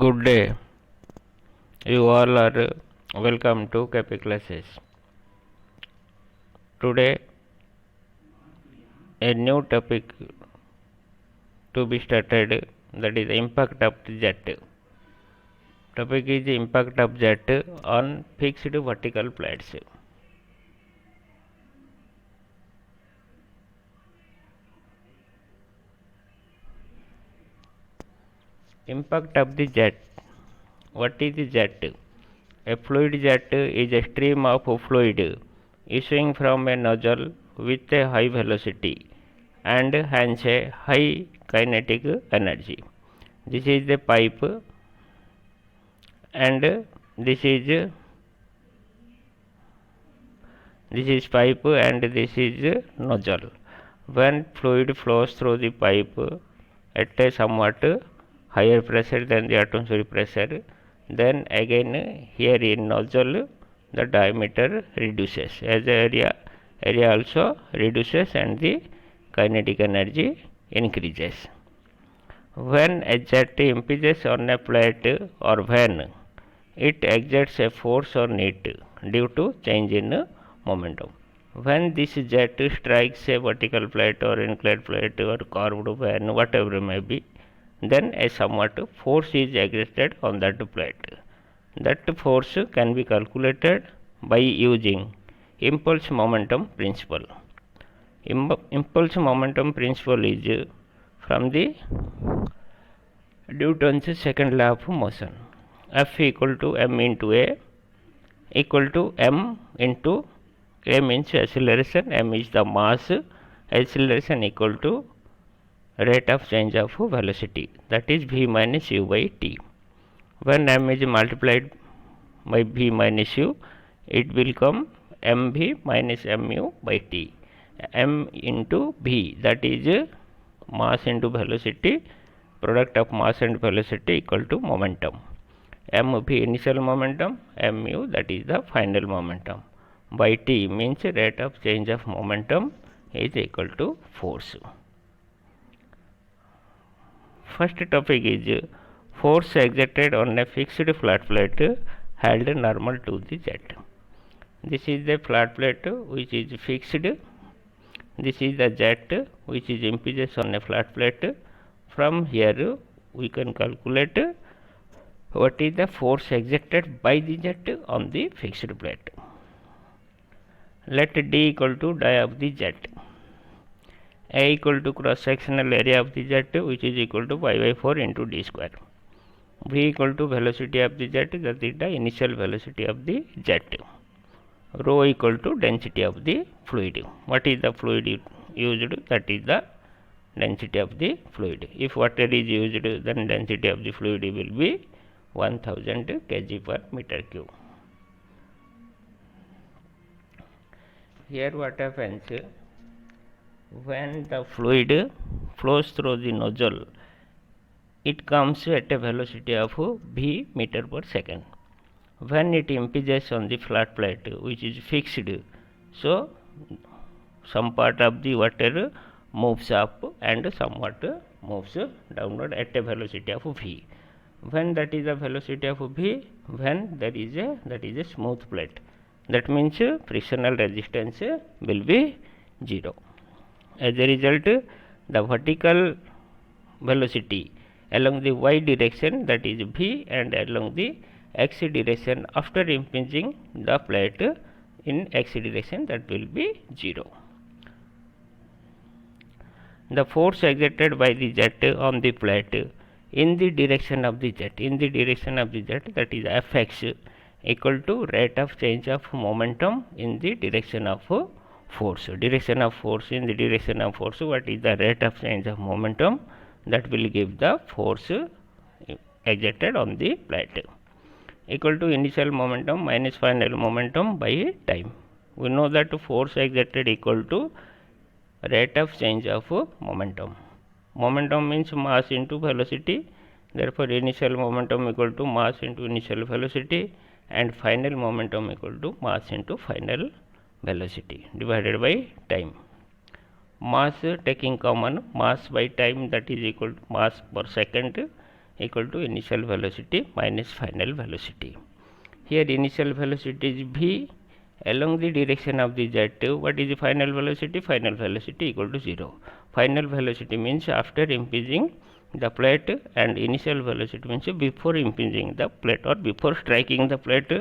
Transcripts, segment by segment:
Good day. You all are welcome to KP classes. Today, a new topic to be started, that is impact of the jet. Topic is impact of jet on fixed vertical plates. Impact of the jet. What is the jet? A fluid jet is a stream of fluid issuing from a nozzle with a high velocity and hence a high kinetic energy. This is the pipe and this is pipe and this is nozzle. When fluid flows through the pipe at a somewhat higher pressure than the atmospheric pressure, then again here in nozzle the diameter reduces as the area also reduces and the kinetic energy increases. When a jet impinges on a plate or when it exerts a force on it due to change in momentum. When this jet strikes a vertical plate or inclined plate or curved van, whatever it may be, then a somewhat force is exerted on that plate. That force can be calculated by using impulse momentum principle. Impulse momentum principle is from the Newton's second law of motion. F equal to m into a equal to m into a means acceleration, m is the mass, acceleration equal to rate of change of velocity, that is v minus u by t. When m is multiplied by v minus u, it will come mv minus mu by t. M into v, that is mass into velocity, product of mass and velocity equal to momentum. Mv initial momentum, mu that is the final momentum, by t means rate of change of momentum is equal to force. First topic is force exerted on a fixed flat plate held normal to the jet. This is the flat plate which is fixed. This is the jet which is impinges on a flat plate. From here we can calculate what is the force exerted by the jet on the fixed plate. Let d equal to dia of the jet. A equal to cross sectional area of the jet, which is equal to pi by 4 into d square. V equal to velocity of the jet, that is the initial velocity of the jet. Rho equal to density of the fluid. What is the fluid used? That is the density of the fluid. If water is used, then density of the fluid will be 1000 kg per meter cube. Here what happens, when the fluid flows through the nozzle, it comes at a velocity of v meter per second. When it impinges on the flat plate which is fixed, so some part of the water moves up and somewhat moves downward at a velocity of v. When that is the velocity of v, when that is a smooth plate, that means frictional resistance will be 0. As a result, the vertical velocity along the y direction, that is v, and along the x direction after impinging the plate in x direction, that will be 0. The force exerted by the jet on the plate in the direction of the jet, that is fx equal to rate of change of momentum in the direction of force. Direction of force, in the direction of force, what is the rate of change of momentum? That will give the force exerted on the plate, equal to initial momentum minus final momentum by time. We know that force exerted equal to rate of change of momentum. Momentum means mass into velocity, therefore initial momentum equal to mass into initial velocity, and final momentum equal to mass into final velocity divided by time. Mass taking common, mass by time, that is equal to mass per second equal to initial velocity minus final velocity. Here initial velocity is v along the direction of the jet. What is the final velocity? Final velocity equal to 0. Final velocity means after impinging the plate, and initial velocity means before impinging the plate or before striking the plate.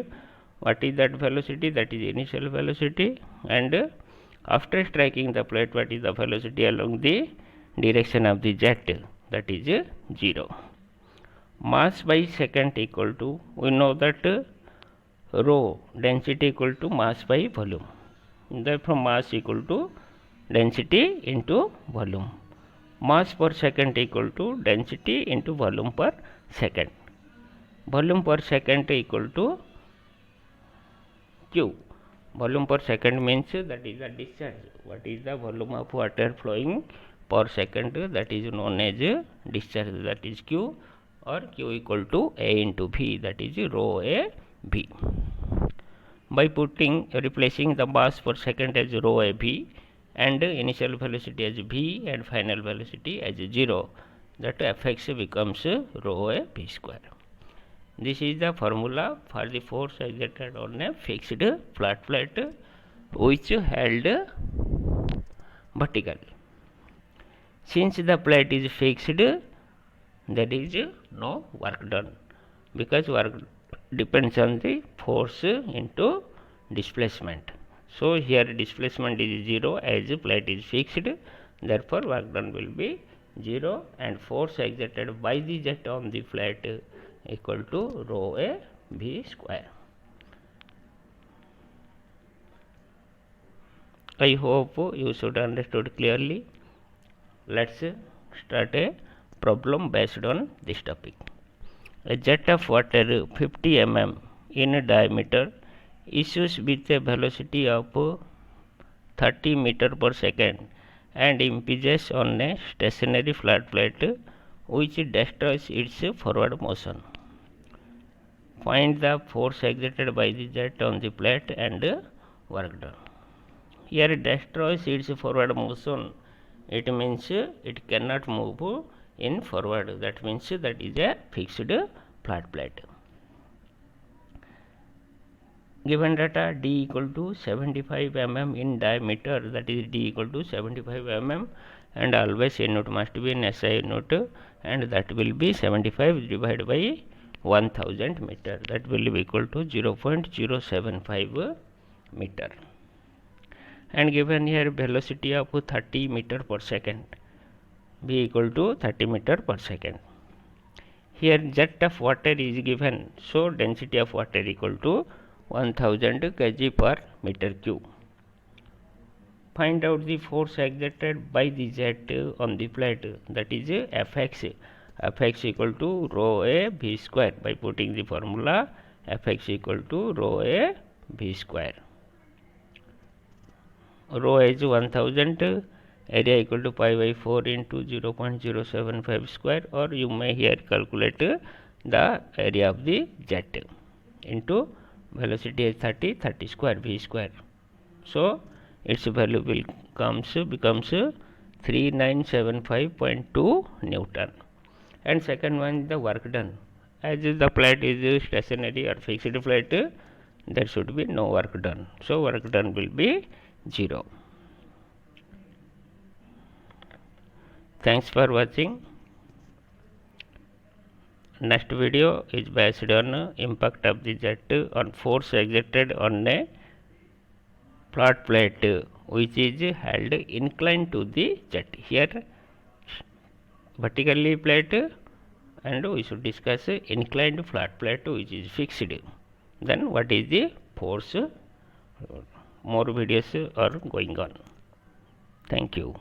What is that velocity? That is initial velocity. And after striking the plate, what is the velocity along the direction of the jet? That is 0. Mass by second equal to, we know that rho density equal to mass by volume. Therefore mass equal to density into volume. Mass per second equal to density into volume per second. Volume per second equal to Q. Volume per second means that is the discharge. What is the volume of water flowing per second? That is known as discharge, that is Q, or Q equal to A into V, that is rho A V. By replacing the mass per second as rho A V and initial velocity as V and final velocity as 0, that Fx becomes rho A V square. This is the formula for the force exerted on a fixed flat plate which held vertical. Since the plate is fixed, there is no work done, because work depends on the force into displacement. So here displacement is 0 as plate is fixed, therefore work done will be 0, and force exerted by the jet on the plate equal to rho A V square. I hope you should understood clearly. Let's start a problem based on this topic. A jet of water 50 mm in diameter issues with a velocity of 30 meter per second and impinges on a stationary flat plate which destroys its forward motion. Find the force exerted by the jet on the plate and work done. Here destroys its forward motion, it means it cannot move in forward, that means that is a fixed flat plate. Given data d equal to 75 mm in diameter, that is d equal to 75 mm, and always unit must be in SI unit, and that will be 75 divided by 1000 meter, that will be equal to 0.075 meter. And given here velocity of 30 meter per second, v equal to 30 meter per second. Here jet of water is given, so density of water equal to 1000 kg per meter cube. Find out the force exerted by the jet on the plate, that is Fx. Fx equal to rho A V square, by putting the formula Fx equal to rho A V square. Rho is 1000, area equal to pi by 4 into 0.075 square, or you may here calculate the area of the jet into velocity is 30 square v square. So its value will becomes 3975.2 Newton. And second one is the work done. As the plate is stationary or fixed plate, there should be no work done, so work done will be 0. Thanks for watching. Next video is based on impact of the jet on force exerted on a flat plate which is held inclined to the jet. Here vertically plate, and we should discuss inclined flat plate which is fixed. Then what is the force? More videos are going on. Thank you.